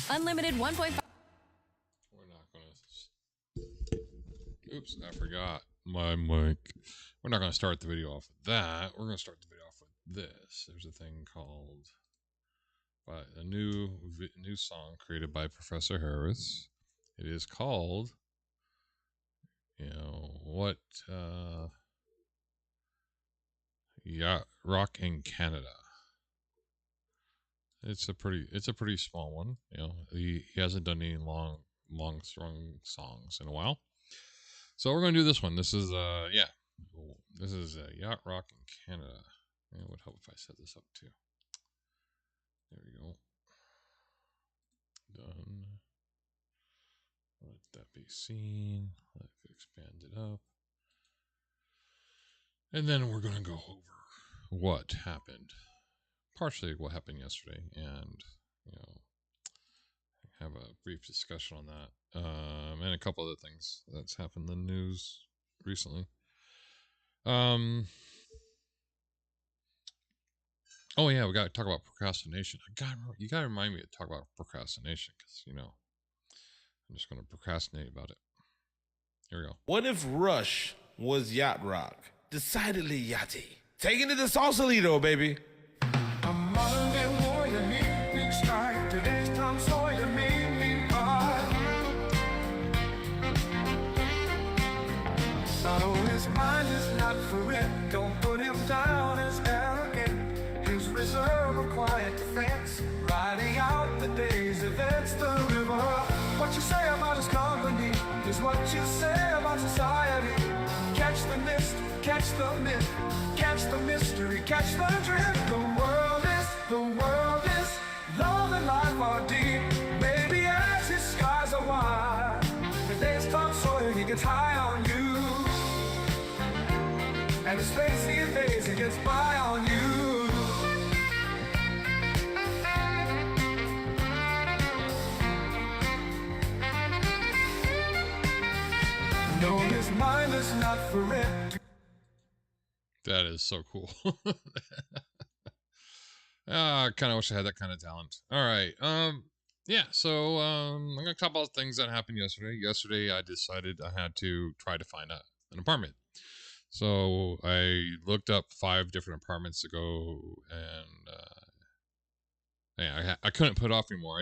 Unlimited 1.5. We're not gonna. Oops, I forgot my mic. We're not gonna start the video off with that. We're gonna start the video off with this. There's a thing called by a new song created by Professor Harris. It is called, what? Yacht Rock in Canada. It's a pretty small one. He hasn't done any long strung songs in a while. So we're gonna do this one. This is this is Yacht Rock in Canada. It would help if I set this up too. There we go. Done. Let that be seen. Let it expand it up. And then we're gonna go over what happened. Partially what happened yesterday, and have a brief discussion on that, and a couple other things that's happened in the news recently. Oh yeah, we got to talk about procrastination. You got to remind me to talk about procrastination because I'm just going to procrastinate about it. Here we go. What if Rush was yacht rock? Decidedly yachty. Taking it to Sausalito, baby. A modern day warrior, big strike. Today's Tom Sawyer, mean heart. So his mind is not for it. Don't put him down as arrogant. His reserve of quiet defense, riding out the day's events. The river. What you say about his company is what you say about society. Catch the mist, catch the myth, catch the mystery, catch the drift. The world is love and life are deep. Maybe as his skies are wide, the day's Tom Sawyer, he gets high on you, and the space he invades, he gets by on you. No, his mind is not for it. That is so cool. I kind of wish I had that kind of talent. All right. Yeah, so I'm going to talk about things that happened yesterday. Yesterday, I decided I had to try to find an apartment. So I looked up 5 different apartments to go, and I couldn't put it off anymore. I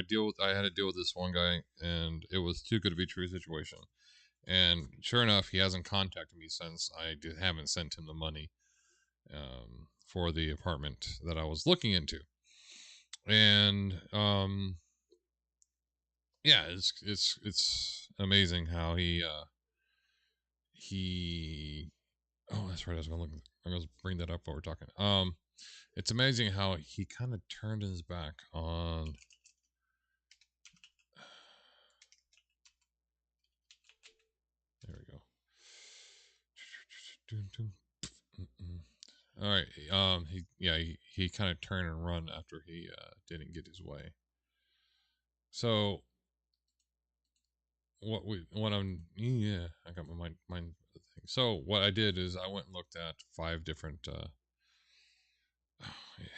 had to deal with this one guy, and it was too good to be true situation. And sure enough, he hasn't contacted me since I haven't sent him the money for the apartment that I was looking into. And yeah, it's amazing how he oh, that's right. I was going to bring that up while we're talking. It's amazing how he kind of turned his back on. There we go. All right. He kind of turned and run after he didn't get his way. So I got my mind thing. So what I did is I went and looked at 5 different. It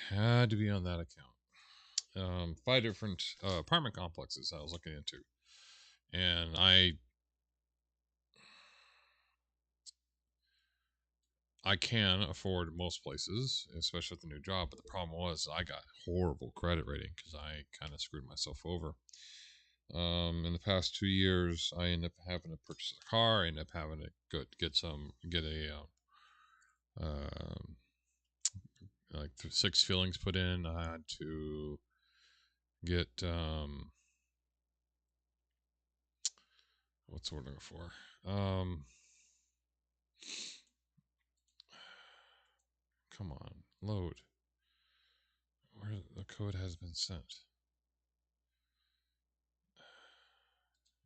had to be on that account. 5 different apartment complexes I was looking into, and I can afford most places, especially with the new job. But the problem was I got horrible credit rating because I kind of screwed myself over. In the past 2 years, I ended up having to purchase a car. I ended up having to get a like 6 fillings put in. I had to get what's the word I'm looking for? Come on, load. Where the code has been sent.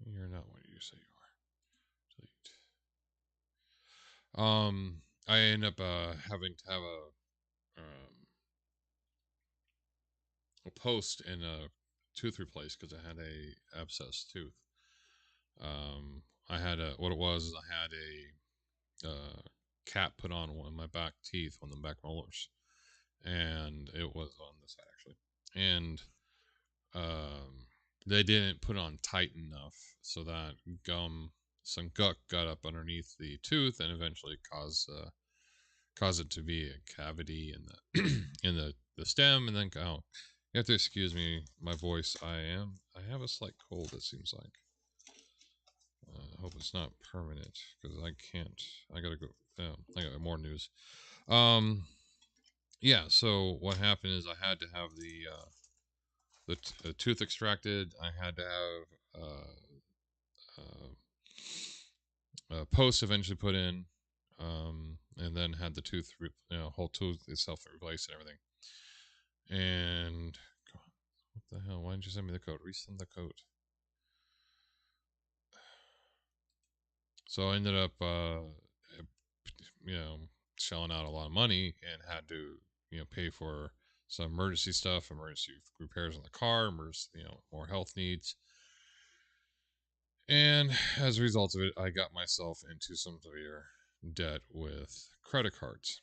You're not what you say you are. Delete. I end up having to have a post in a tooth replaced because I had a abscess tooth. I had what it was is I had a cap put on one of my back teeth, one of the back molars, and it was on this side actually, and they didn't put it on tight enough, so that some gunk got up underneath the tooth and eventually caused it to be a cavity in the in the stem. And then, oh, you have to excuse me, my voice. I have a slight cold. It seems like. I hope it's not permanent because I can't. I gotta go. I got more news. Yeah. So what happened is I had to have the tooth extracted. I had to have post eventually put in, and then had the tooth, whole tooth itself replaced and everything. And God, what the hell? Why didn't you send me the code? Resend the code. So I ended up, shelling out a lot of money and had to, pay for some emergency stuff, emergency repairs on the car, more health needs. And as a result of it, I got myself into some severe debt with credit cards.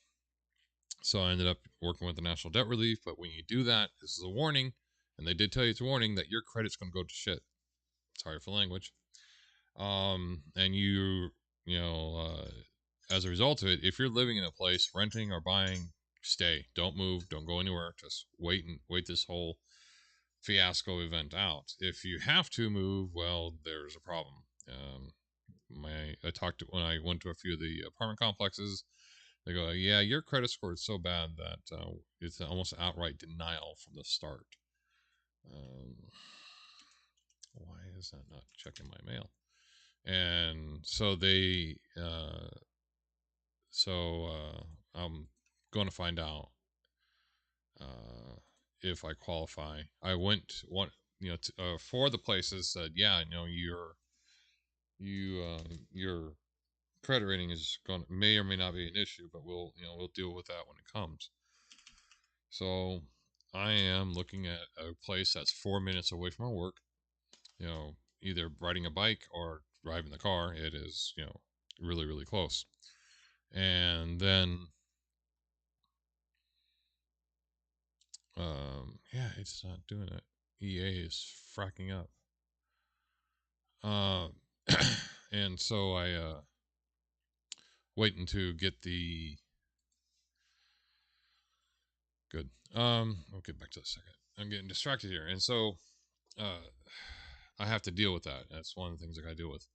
So I ended up working with the National Debt Relief. But when you do that, this is a warning, and they did tell you it's a warning that your credit's going to go to shit. Sorry for the language. And as a result of it, if you're living in a place, renting or buying, stay. Don't move. Don't go anywhere. Just wait this whole fiasco event out. If you have to move, well, there's a problem. When I went to a few of the apartment complexes. They go, yeah, your credit score is so bad that it's almost outright denial from the start. Why is that not checking my mail? And so I'm going to find out if I qualify. I went for the places said, yeah, your credit rating is may or may not be an issue, but we'll deal with that when it comes. So I am looking at a place that's 4 minutes away from my work. Either riding a bike or driving the car. It is really really close. And then yeah, it's not doing it. EA is fracking up. And so I waiting to get the good. I'll get back to the second. I'm getting distracted here, and so I have to deal with that. That's one of the things I got to deal with.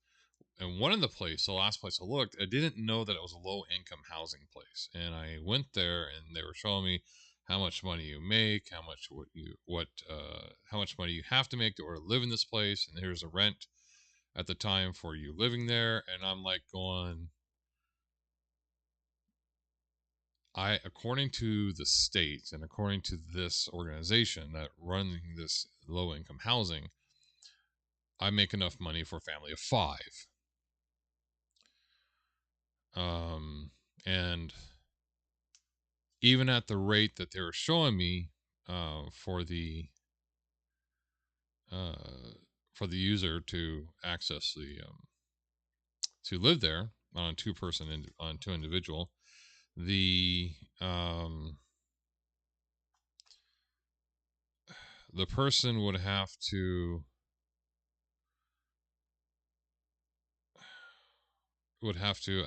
And one of the last place I looked, I didn't know that it was a low income housing place. And I went there, and they were showing me how much money you make, how much how much money you have to make to live in this place, and here's a rent at the time for you living there. And I'm like going, according to the state and according to this organization that running this low income housing, I make enough money for a family of 5. And even at the rate that they were showing me for the user to access to live there on a 2-person on 2 individual, the person would have to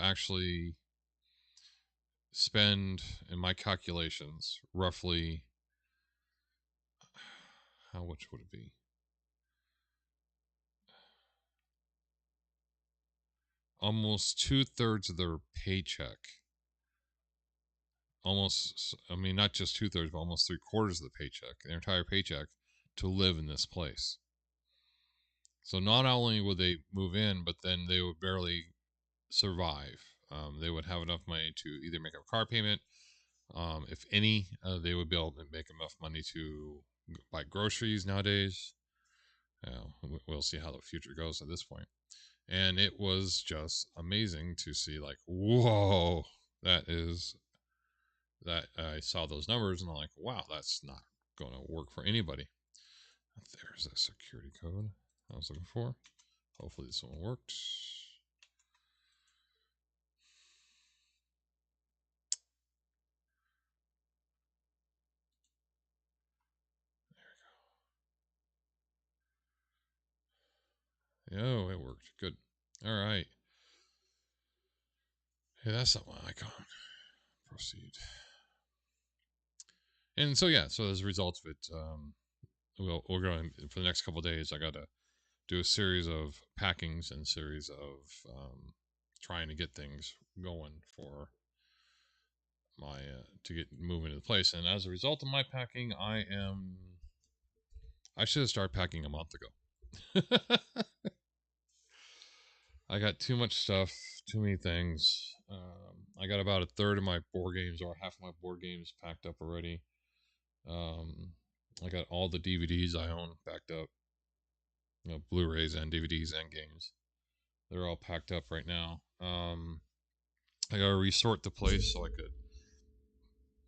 actually spend, in my calculations, roughly, how much would it be? Almost 2/3 of their paycheck. Not just 2/3, but almost 3/4 of the paycheck, their entire paycheck, to live in this place. So not only would they move in, but then they would barely survive. They would have enough money to either make a car payment, if any. They would be able to make enough money to buy groceries nowadays. We'll see how the future goes at this point. And it was just amazing to see, like, whoa, that I saw those numbers and I'm like, wow, that's not going to work for anybody. There's a security code I was looking for. Hopefully this one worked. Oh, it worked. Good. All right. Hey, that's not my icon. Proceed. And so yeah, so as a result of it, we're going for the next couple of days. I got to do a series of packings and a series of trying to get things going for my to get moving to the place. And as a result of my packing, I should have started packing a month ago. I got too much stuff, too many things. I got about a third of my board games or half of my board games packed up already. I got all the DVDs I own backed up, Blu-rays and DVDs and games. They're all packed up right now. I gotta resort the place so I could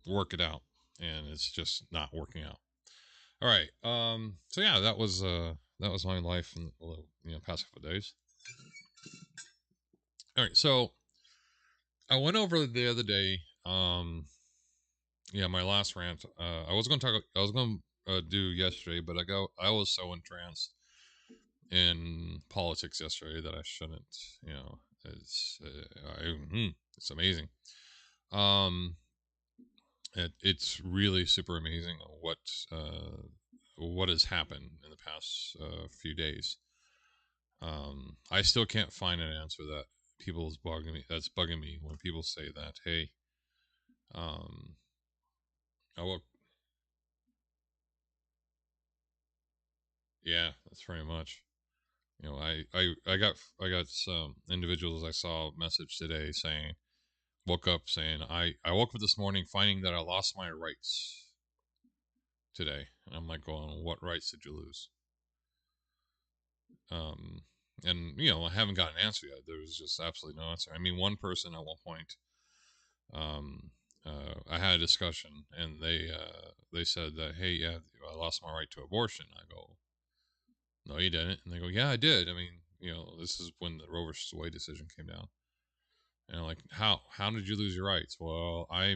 work it out, and it's just not working out. All right. So yeah, that was my life in the past couple of days. All right. So I went over the other day. My last rant. I was going to do yesterday, but I was so entranced in politics yesterday that I shouldn't. It's amazing. It's really super amazing what has happened in the past few days. I still can't find an answer that that's bugging me when people say that, hey, I woke. Yeah, that's pretty much. I got some individuals. I saw a message today saying, woke up saying, I woke up this morning finding that I lost my rights today. And I'm like going, what rights did you lose? And I haven't got an answer yet. There was just absolutely no answer. I mean, one person at one point, I had a discussion, and they said that, hey, yeah, I lost my right to abortion. I go, no, you didn't. And they go, yeah, I did. I mean, this is when the Roe versus Wade decision came down. And I'm like, how did you lose your rights? Well, I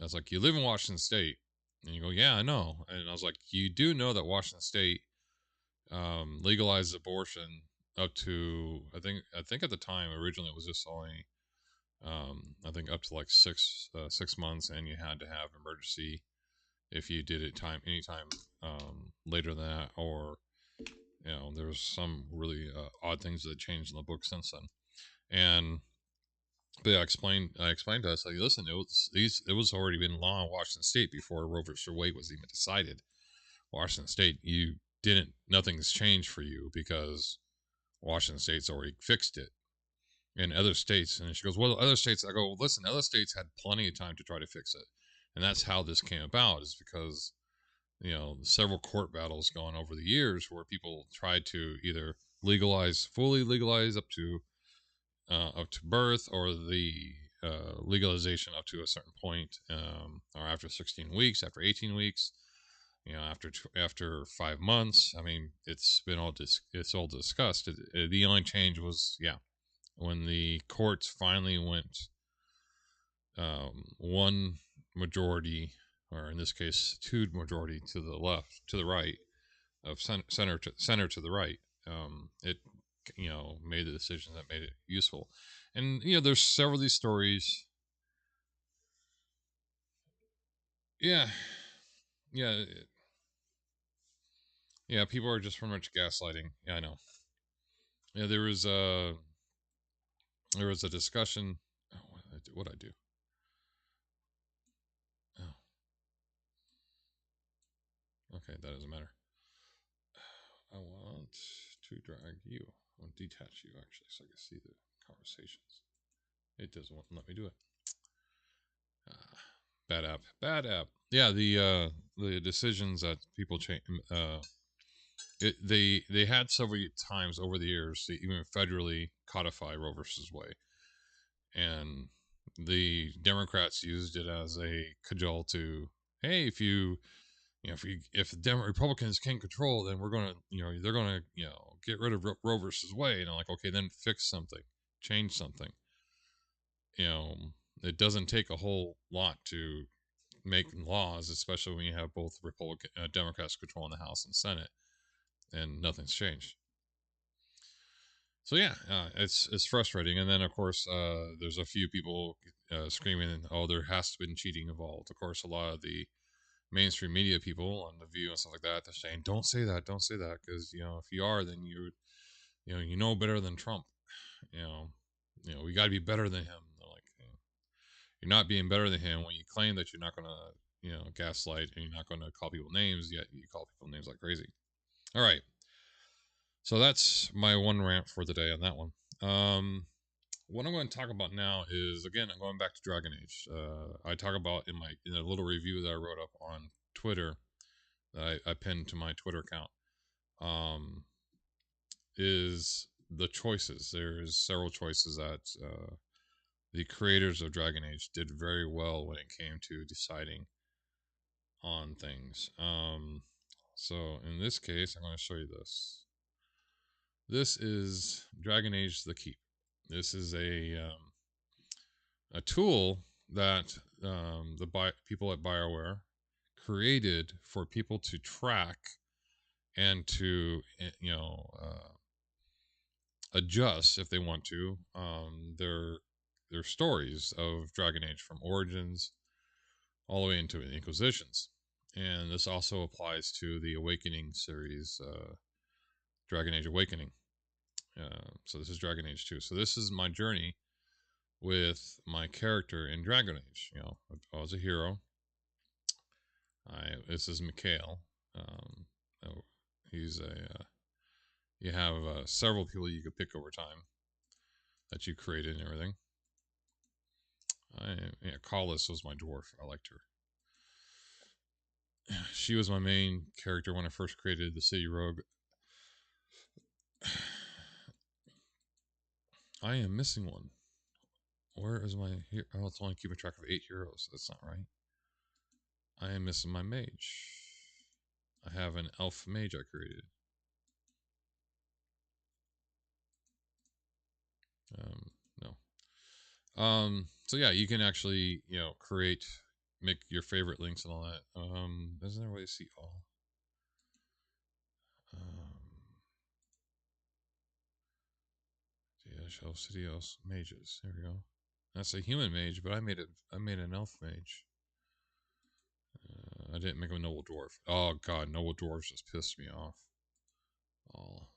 was like, you live in Washington State. And you go, yeah, I know. And I was like, you do know that Washington State legalized abortion up to I think at the time originally it was just only I think up to like 6 months, and you had to have emergency if you did it anytime later than that, or there was some really odd things that changed in the book since then. And but yeah, I explained to us, like, listen, it was already been law in Washington State before Roe versus Wade was even decided. Washington State, nothing's changed for you because Washington State's already fixed it. In other states, and she goes, well, other states. I go, well, listen, other states had plenty of time to try to fix it, and that's how this came about. Is because several court battles going over the years where people tried to either fully legalize up to birth, or the legalization up to a certain point, or after 16 weeks, after 18 weeks, after 5 months. I mean, it's all discussed. The only change was, when the courts finally went one majority, or in this case, two majority to the right of center to the right, it made the decision that made it useful. And there's several of these stories. Yeah, yeah, yeah. People are just pretty much gaslighting. Yeah, I know. Yeah, there was a discussion. Oh, what I do? Oh, okay, that doesn't matter. I want to drag you. I want to detach you, actually, so I can see the conversations. It doesn't let me do it. Bad app. Yeah, the decisions that people change. They had several times over the years to even federally codify Roe versus Wade, and the Democrats used it as a cajole to, hey, if Republicans can control, then we're gonna, they're gonna, get rid of Roe versus Wade. And I'm like, okay, then fix something, change something. It doesn't take a whole lot to make laws, especially when you have both Democrats controlling the House and Senate, and nothing's changed. So yeah, it's frustrating. And then of course, there's a few people screaming, "Oh, there has to be cheating involved." Of course, a lot of the mainstream media people on the View and stuff like that, they're saying, "Don't say that, don't say that," because if you are, then you know better than Trump. You know, we got to be better than him. They're like, you're not being better than him when you claim that you're not gonna gaslight and you're not gonna call people names, yet you call people names like crazy. All right, so that's my one rant for the day on that one. What I'm going to talk about now is, again, I'm going back to Dragon Age. I talk about in a little review that I wrote up on Twitter that I pinned to my Twitter account. Is the choices. There's several choices that the creators of Dragon Age did very well when it came to deciding on things. So in this case, I'm going to show you this. This is Dragon Age: The Keep. This is a tool that people at BioWare created for people to track and to adjust if they want to their stories of Dragon Age, from Origins all the way into the Inquisitions. And this also applies to the Awakening series, Dragon Age Awakening. So this is Dragon Age 2. So this is my journey with my character in Dragon Age. I was a hero. This is Mikhail. He's you have several people you could pick over time that you created and everything. Callis was my dwarf. I liked her. She was my main character when I first created the City Rogue. I am missing one. Where is my hero? Oh, it's only keeping track of 8 heroes. That's not right. I am missing my mage. I have an elf mage I created. No. So yeah, you can actually, make your favorite links and all that. Isn't there a way to see all? Yeah, show Cityos mages. There we go. That's a human mage, but I made an elf mage. I didn't make a noble dwarf. Oh god, noble dwarves just pissed me off. Oh.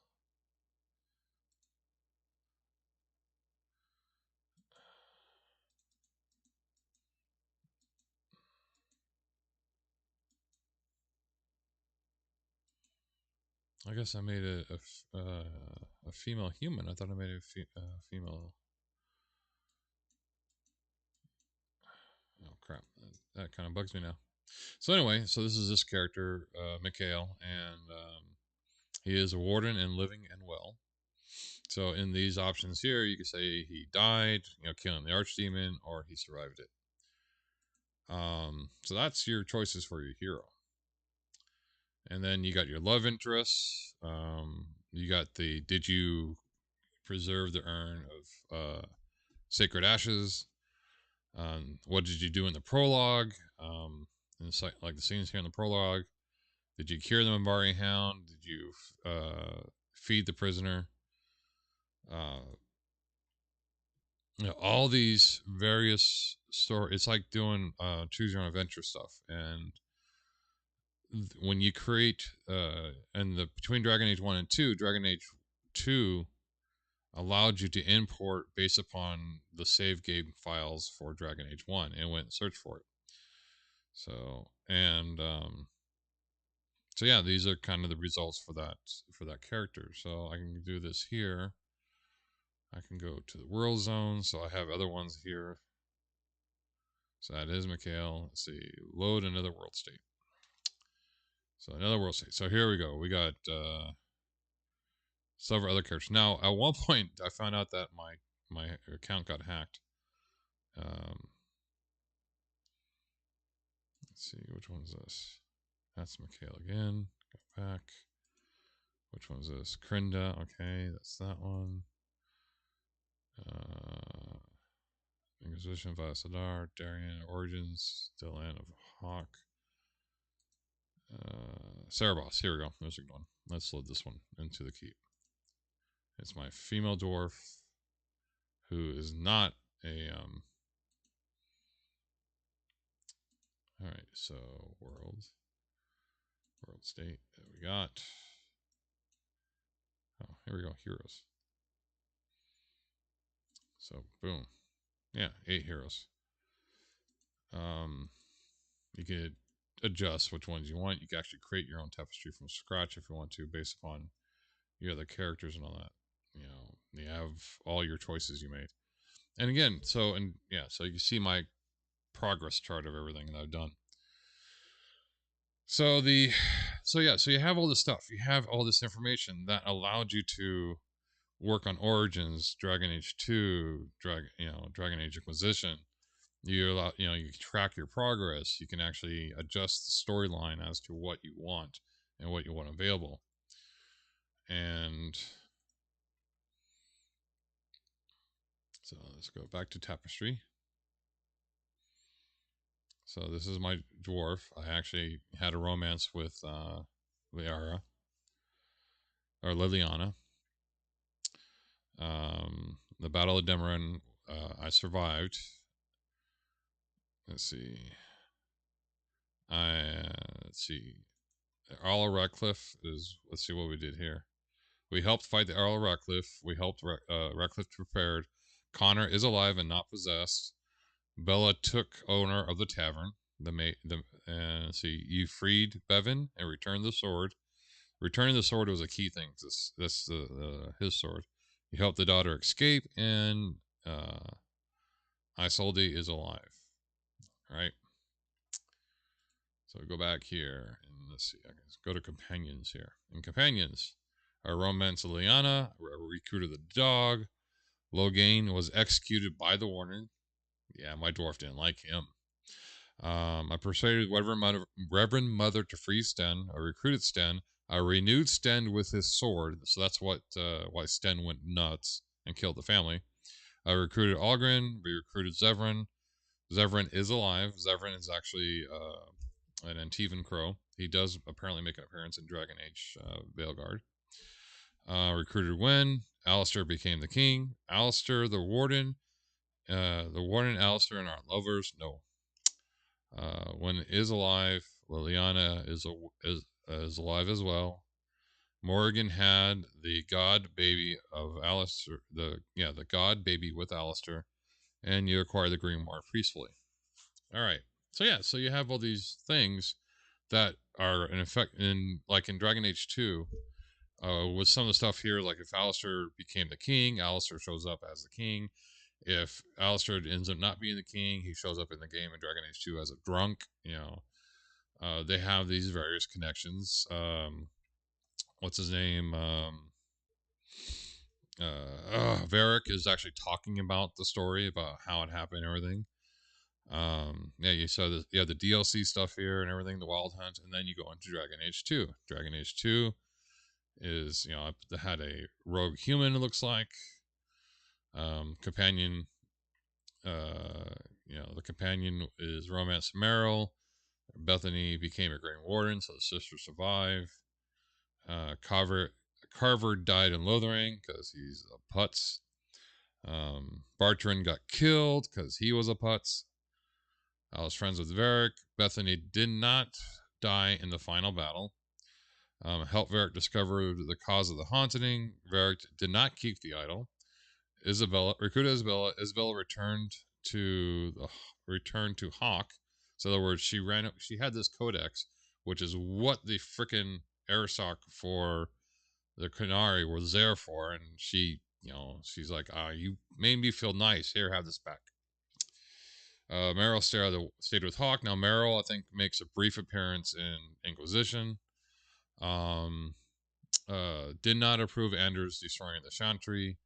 I guess I made a female human. I thought I made a female. Oh crap! That kind of bugs me now. So anyway, so this is this character, Mikhail, and he is a warden and living and well. So in these options here, you can say he died, killing the archdemon, or he survived it. So that's your choices for your hero. And then you got your love interests. You got did you preserve the urn of sacred ashes? What did you do in the prologue? Like the scenes here in the prologue. Did you cure the Mimbari Hound? Did you feed the prisoner? All these various stories. It's like doing choose your own adventure stuff. And when you create, between Dragon Age 1 and 2, Dragon Age 2 allowed you to import based upon the save game files for Dragon Age 1 and went and searched for it. So, and so yeah, these are kind of the results for that character. So I can do this here. I can go to the world zone. So I have other ones here. So that is Mikhail. Let's see, load another world state. So another world state. So here we go. We got several other characters. Now, at one point, I found out that my account got hacked. Let's see, which one's this? That's Mikhail again. Go back. Which one's this? Krinda. Okay, that's that one. Inquisition, Vasadar, Darien, Origins, Dylan of Hawk. Cerebos. Here we go. There's a good one. Let's load this one into the keep. It's my female dwarf who is not a all right, so world state that we got. Oh, here we go, heroes. So boom. Yeah, 8 heroes. You could adjust which ones you want. You can actually create your own tapestry from scratch if you want to, based upon your other characters and all that. You have all your choices you made. And again, so you can see my progress chart of everything that I've done. So you have all this stuff. You have all this information that allowed you to work on Origins, Dragon Age 2, Dragon Age Inquisition. You track your progress. You can actually adjust the storyline as to what you want and what you want available. And so let's go back to Tapestry. So this is my dwarf. I actually had a romance with Liara or Liliana. The Battle of Demeron, I survived. Let's see. Let's see. Earl of Ratcliffe is. Let's see what we did here. We helped fight the Earl of Ratcliffe. We helped Ratcliffe prepared. Connor is alive and not possessed. Bella took owner of the tavern. And see, you freed Bevan and returned the sword. Returning the sword was a key thing. That's his sword. You helped the daughter escape, and Isolde is alive. All right. So go back here and let's see. Let's go to companions here. In companions, our romance of Lyanna, recruited the dog. Loghain was executed by the warden. Yeah, my dwarf didn't like him. I persuaded Reverend Mother to free Sten. I recruited Sten. I renewed Sten with his sword, so that's why Sten went nuts and killed the family. I recruited Algren. We recruited Zevran. Zevran is alive. Zevran is actually an Antivan Crow. He does apparently make an appearance in Dragon Age Veilguard. Recruited Wen. Alistair became the king. Alistair, the warden. Alistair, and our lovers. No. Wen is alive. Liliana is alive as well. Morrigan had the god baby of Alistair. The god baby with Alistair, and you acquire the Grimoire peacefully. All right. So you have all these things that are in effect in Dragon Age 2. With some of the stuff here, like if Alistair became the king, Alistair shows up as the king. If Alistair ends up not being the king, he shows up in the game in Dragon Age 2 as a drunk. They have these various connections. What's his name? Varric is actually talking about the story, about how it happened and everything. You saw the DLC stuff here and everything, the Wild Hunt, and then you go into Dragon Age 2. Dragon Age 2 is, I had a rogue human, it looks like. Companion, the companion is Romance Meryl. Bethany became a Green Warden, so the sisters survive. Carver died in Lothering because he's a putz. Bartrand got killed because he was a putz. I was friends with Varric. Bethany did not die in the final battle. Helped Varric discover the cause of the haunting. Varric did not keep the idol. Recruited Isabella. Isabella returned to Hawk. So in other words, she had this codex, which is what the frickin' Airsoc for the Qunari was there for, and she's like, you made me feel nice. Here, have this back. Meryl stayed with Hawk. Now Meryl, I think, makes a brief appearance in Inquisition. Did not approve Anders destroying the Chantry.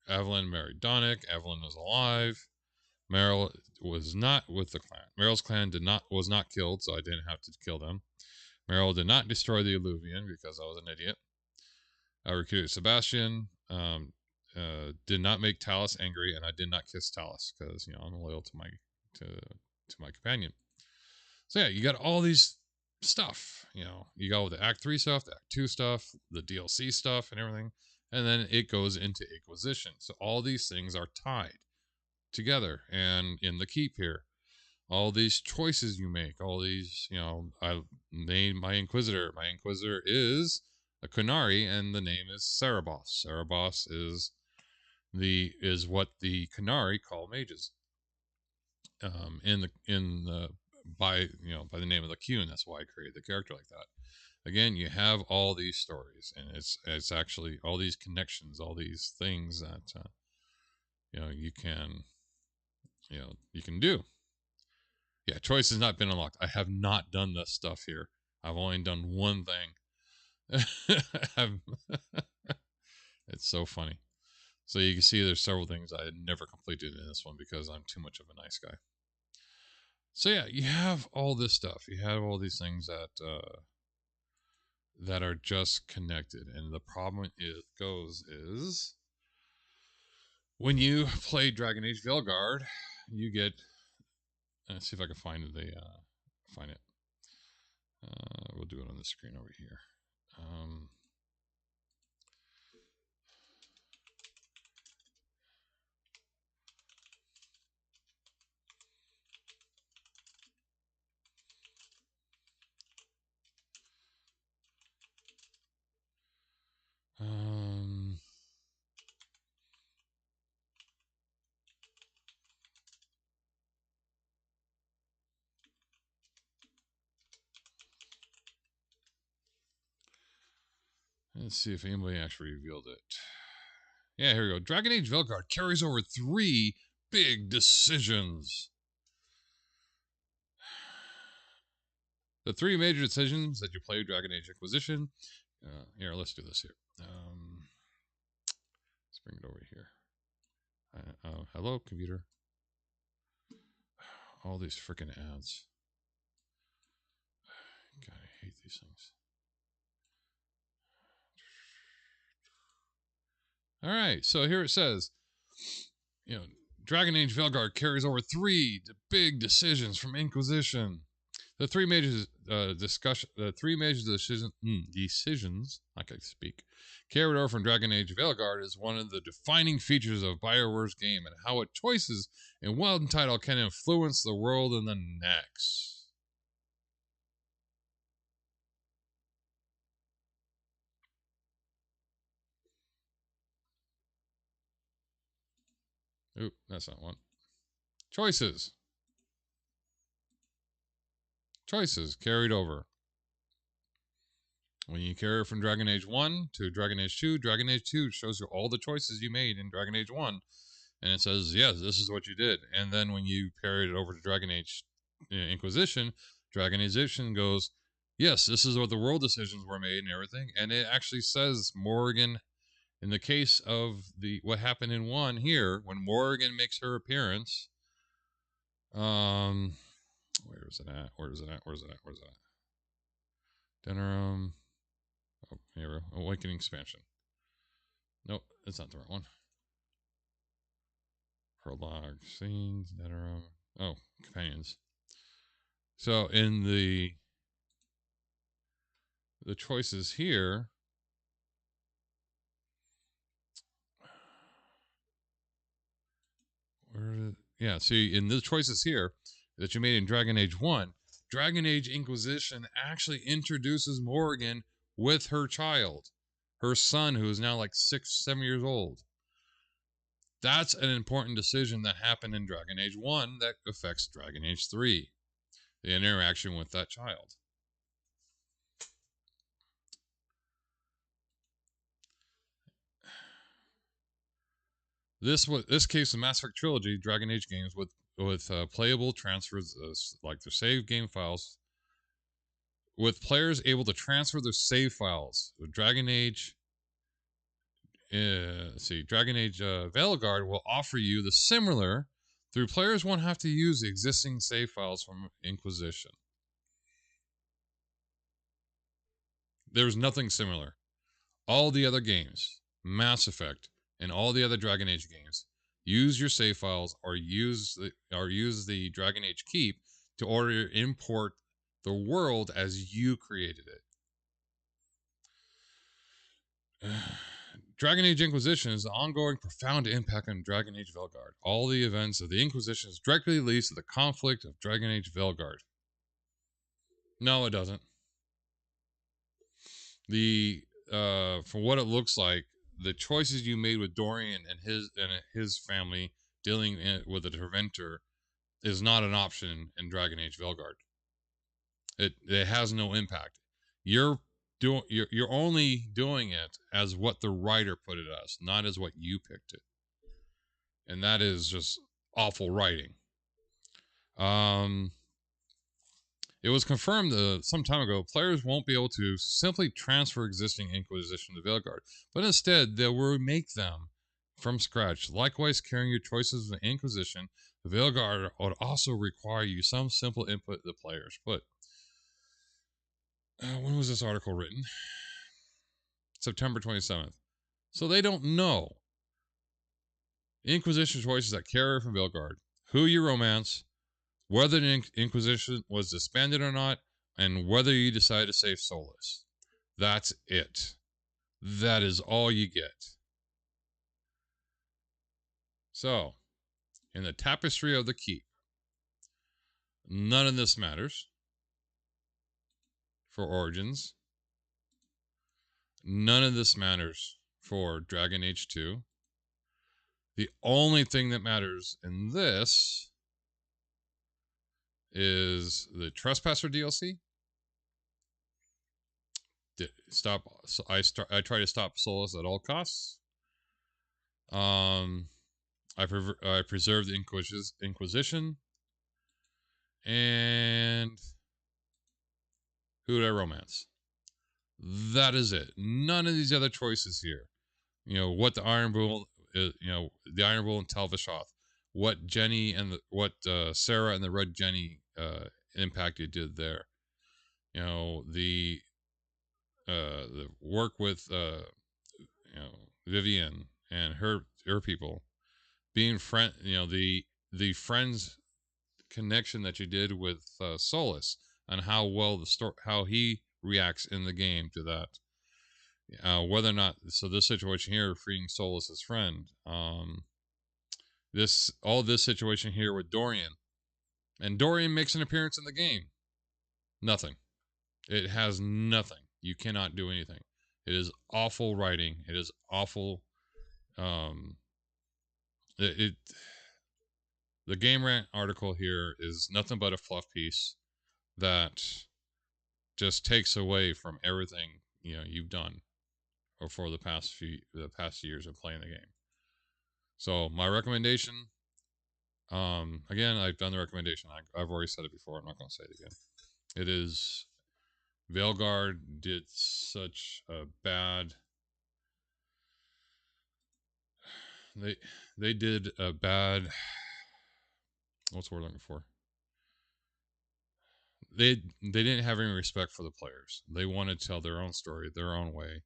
Evelyn married Donick. Evelyn is alive. Meryl was not with the clan. Meryl's clan was not killed, so I didn't have to kill them. Meryl did not destroy the Illuvian because I was an idiot. I recruited Sebastian. Did not make Talus angry, and I did not kiss Talus because I'm loyal to my companion. So yeah, you got all these stuff. You go with the Act 3 stuff, the Act 2 stuff, the DLC stuff, and everything. And then it goes into Inquisition. So all these things are tied together. And in the keep here, all these choices you make, all these, I named my Inquisitor. My Inquisitor is a Qunari, and the name is Cerebos. Cerebos is what the Qunari call mages. By the name of the Qun. That's why I created the character like that. Again, you have all these stories, and it's actually all these connections, all these things that you can do. Yeah, choice has not been unlocked. I have not done this stuff here. I've only done one thing. It's so funny. So you can see there's several things I had never completed in this one because I'm too much of a nice guy. So yeah, you have all this stuff. You have all these things that are just connected, and the problem is when you play Dragon Age Veilguard, you get. Let's see if I can find it. We'll do it on the screen over here. Let's see if anybody actually revealed it. Yeah, here we go. Dragon Age Veilguard carries over 3 big decisions. The 3 major decisions that you play Dragon Age Inquisition. Here, let's do this here. Let's bring it over here. Hello, computer. All these freaking ads. God, I hate these things. All right, so here it says, Dragon Age Veilguard carries over 3 big decisions from Inquisition. The 3 major decisions, I can speak, carried over from Dragon Age Veilguard is one of the defining features of BioWare's game and how its choices in Wild and Title can influence the world in the next. Oop, that's not one. Choices carried over. When you carry from Dragon Age 1 to Dragon Age 2, Dragon Age 2 shows you all the choices you made in Dragon Age 1. And it says, yes, this is what you did. And then when you carry it over to Dragon Age Inquisition, Dragon Inquisition goes, yes, this is what the world decisions were made and everything. And it actually says Morrigan, in the case of what happened in 1 here, when Morrigan makes her appearance, where is it at? Denerim. Oh, here we go. Awakening Expansion. Nope, that's not the right one. Prologue, scenes, Denerim. Oh, companions. So in the choices here, see, in the choices here that you made in Dragon Age 1, Dragon Age Inquisition actually introduces Morrigan with her child, her son, who is now like 6-7 years old. That's an important decision that happened in Dragon Age 1 that affects Dragon Age 3, the interaction with that child. This case, the Mass Effect trilogy, Dragon Age games with playable transfers, like their save game files, with players able to transfer their save files. Dragon Age, Veilguard will offer you the similar, through players won't have to use the existing save files from Inquisition. There's nothing similar. All the other games, Mass Effect, and all the other Dragon Age games, use your save files or use the Dragon Age Keep to import the world as you created it. Dragon Age Inquisition is the ongoing profound impact on Dragon Age Velgard. All the events of the Inquisition directly leads to the conflict of Dragon Age Velgard. No, it doesn't. From what it looks like, the choices you made with Dorian and his family dealing with the Tormentor is not an option in Dragon Age Velgard. It has no impact. You're only doing it as what the writer put it as, not as what you picked it. And that is just awful writing. It was confirmed some time ago, players won't be able to simply transfer existing Inquisition to Velgard, but instead they will remake them from scratch. Likewise, carrying your choices of the Inquisition, Velgard would also require you some simple input the players put. When was this article written? September 27th. So they don't know. Inquisition choices that carry from Velgard, who you romance, whether the Inquisition was disbanded or not, and whether you decide to save Solus. That's it. That is all you get. So, in the tapestry of the keep, none of this matters for Origins. None of this matters for Dragon Age 2. The only thing that matters in this is the Trespasser DLC. I try to stop Solus at all costs. I preserve the Inquisition. And who did I romance? That is it. None of these other choices here. What the Iron Bull, the Iron Bull and Telvishoth, what Jenny and what Sarah and the Red Jenny impact you did there. The work with Vivian and her people being friend. The friends connection that you did with Solus and how well how he reacts in the game to that. Whether or not, so this situation here, freeing Solus's friend, this situation here with Dorian, and Dorian makes an appearance in the game. Nothing. It has nothing. You cannot do anything. It is awful writing. It is awful. The Game Rant article here is nothing but a fluff piece that just takes away from everything you've done or for the past years of playing the game. So my recommendation, again, I've done the recommendation. I've already said it before. I'm not going to say it again. It is Velgard did such a bad. They did a bad. What's the word I'm looking for? They didn't have any respect for the players. They wanted to tell their own story their own way,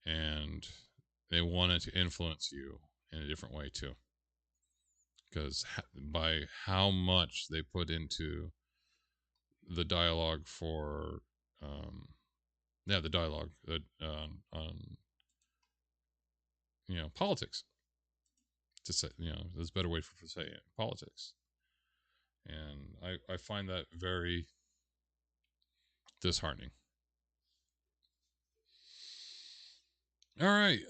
and they wanted to influence you in a different way too. Because by how much they put into the dialogue for, the dialogue on politics. To say, there's a better way to say it, politics. And I find that very disheartening. All right.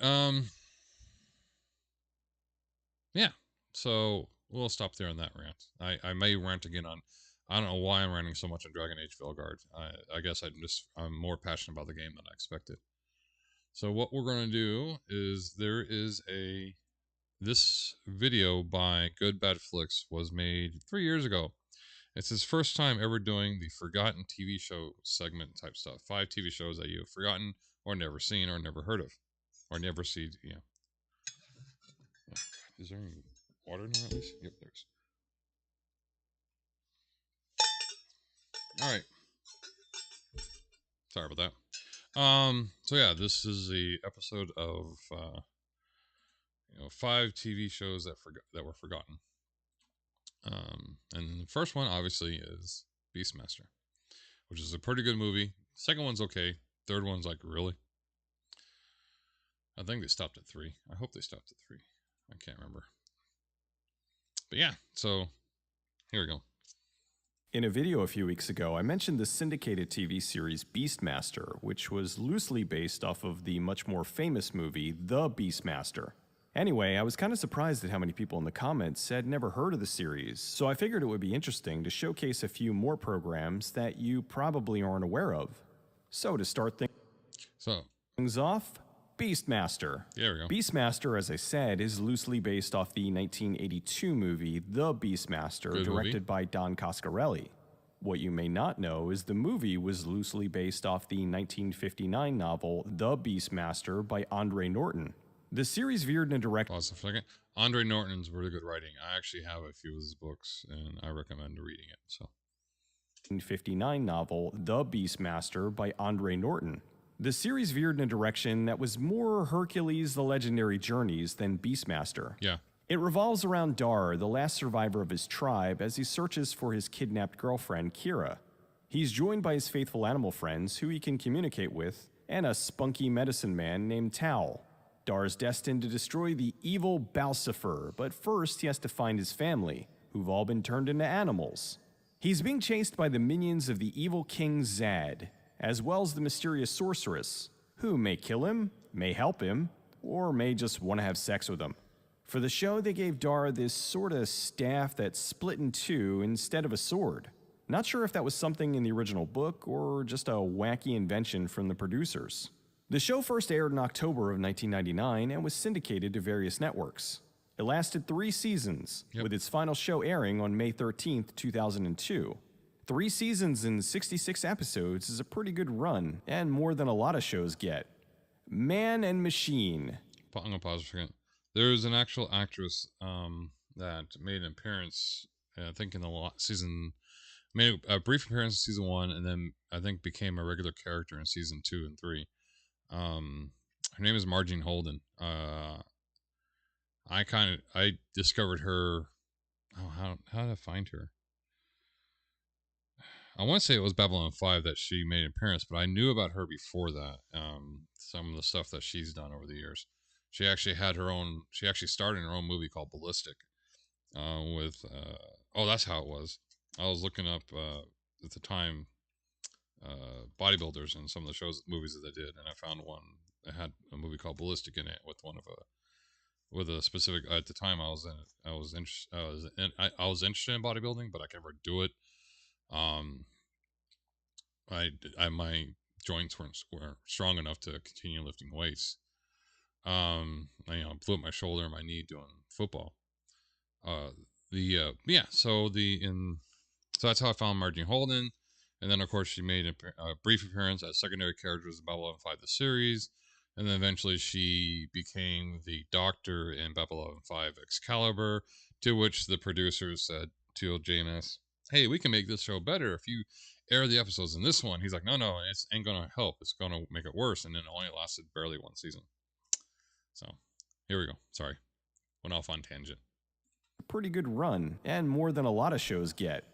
Yeah. So we'll stop there on that rant. I may rant again on. I don't know why I'm ranting so much on Dragon Age Velgard. I guess I'm more passionate about the game than I expected. So what we're going to do is this video by Good Bad Flicks was made 3 years ago. It's his first time ever doing the forgotten TV show segment type stuff. 5 TV shows that you have forgotten or never seen or never heard of or never seen. Yeah. Is there any water in there at least? Yep, there's. All right. Sorry about that. So yeah, this is the episode of 5 TV shows that were forgotten. And the first one obviously is Beastmaster. which is a pretty good movie. Second one's okay. Third one's like, really? I think they stopped at 3. I hope they stopped at 3. I can't remember. But yeah, so here we go. In a video a few weeks ago, I mentioned the syndicated TV series Beastmaster, which was loosely based off of the much more famous movie The Beastmaster. Anyway, I was kind of surprised at how many people in the comments had never heard of the series, so I figured it would be interesting to showcase a few more programs that you probably aren't aware of. So to start things off, Beastmaster. There we go. Beastmaster, as I said, is loosely based off the 1982 movie The Beastmaster, Good directed movie. by Don Coscarelli. What you may not know is the movie was loosely based off the 1959 novel The Beastmaster by Andre Norton. The series veered in a direction. Pause for a second. Andre Norton's really good writing. I actually have a few of his books, and I recommend reading it. So, 1959 novel The Beastmaster by Andre Norton. The series veered in a direction that was more Hercules the Legendary Journeys than Beastmaster. yeah. It revolves around Dar, the last survivor of his tribe, as he searches for his kidnapped girlfriend, Kira. He's joined by his faithful animal friends, who he can communicate with, and a spunky medicine man named Tal. Dar is destined to destroy the evil Balsifer, but first he has to find his family, who've all been turned into animals. He's being chased by the minions of the evil King Zad, as well as the mysterious sorceress, who may kill him, may help him, or may just want to have sex with him. For the show, they gave Dar this sort of staff that's split in two instead of a sword. Not sure if that was something in the original book or just a wacky invention from the producers. The show first aired in October of 1999 and was syndicated to various networks. It lasted 3 seasons, with its final show airing on May 13th, 2002. 3 seasons and 66 episodes is a pretty good run, and more than a lot of shows get. Man and Machine. I'm going to pause for a second. There's an actual actress that made an appearance, I think, in the season, made a brief appearance in season 1, and then I think became a regular character in season 2 and 3. Her name is Margene Holden. I discovered her. Oh, how did I find her? I want to say it was Babylon 5 that she made an appearance, but I knew about her before that. Some of the stuff that she's done over the years. She actually had her own. She actually started her own movie called Ballistic. That's how it was. I was looking up at the time bodybuilders and some of the movies that they did, and I found one that had a movie called Ballistic in it with a specific. At the time, I was interested in bodybuilding, but I could never do it. My joints weren't strong enough to continue lifting weights. I blew up my shoulder and my knee doing football. So that's how I found Margene Holden, and then of course she made a brief appearance as secondary characters in Babylon 5 the series, and then eventually she became the Doctor in Babylon 5 Excalibur, to which the producers said to JMS, "Hey, we can make this show better if you air the episodes in this one." He's like, no, it ain't gonna help. It's gonna make it worse. And then it only lasted barely 1 season. So here we go. Sorry, went off on tangent. Pretty good run, and more than a lot of shows get.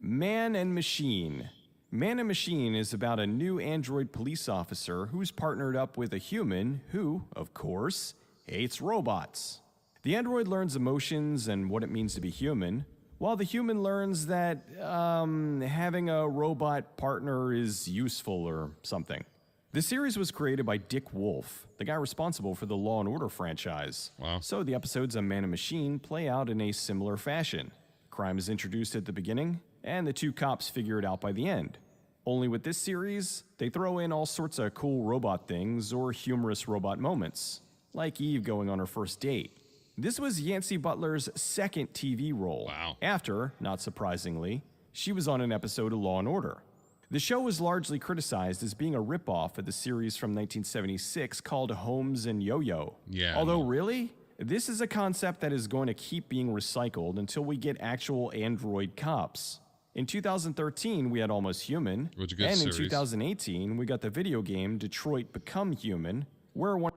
Man and Machine. Man and Machine is about a new android police officer who's partnered up with a human who, of course, hates robots. The android learns emotions and what it means to be human, while the human learns that having a robot partner is useful or something. The series was created by Dick Wolf, the guy responsible for the Law & Order franchise. Wow. So the episodes of Man and Machine play out in a similar fashion. Crime is introduced at the beginning, and the 2 cops figure it out by the end. Only with this series, they throw in all sorts of cool robot things or humorous robot moments, like Eve going on her first date. This was Yancey Butler's second TV role. Wow. After, not surprisingly, she was on an episode of Law & Order. The show was largely criticized as being a ripoff of the series from 1976 called Holmes and Yo-Yo. Yeah. Although really, this is a concept that is going to keep being recycled until we get actual android cops. In 2013, we had Almost Human, Which is a good and in series. 2018, we got the video game Detroit Become Human, where one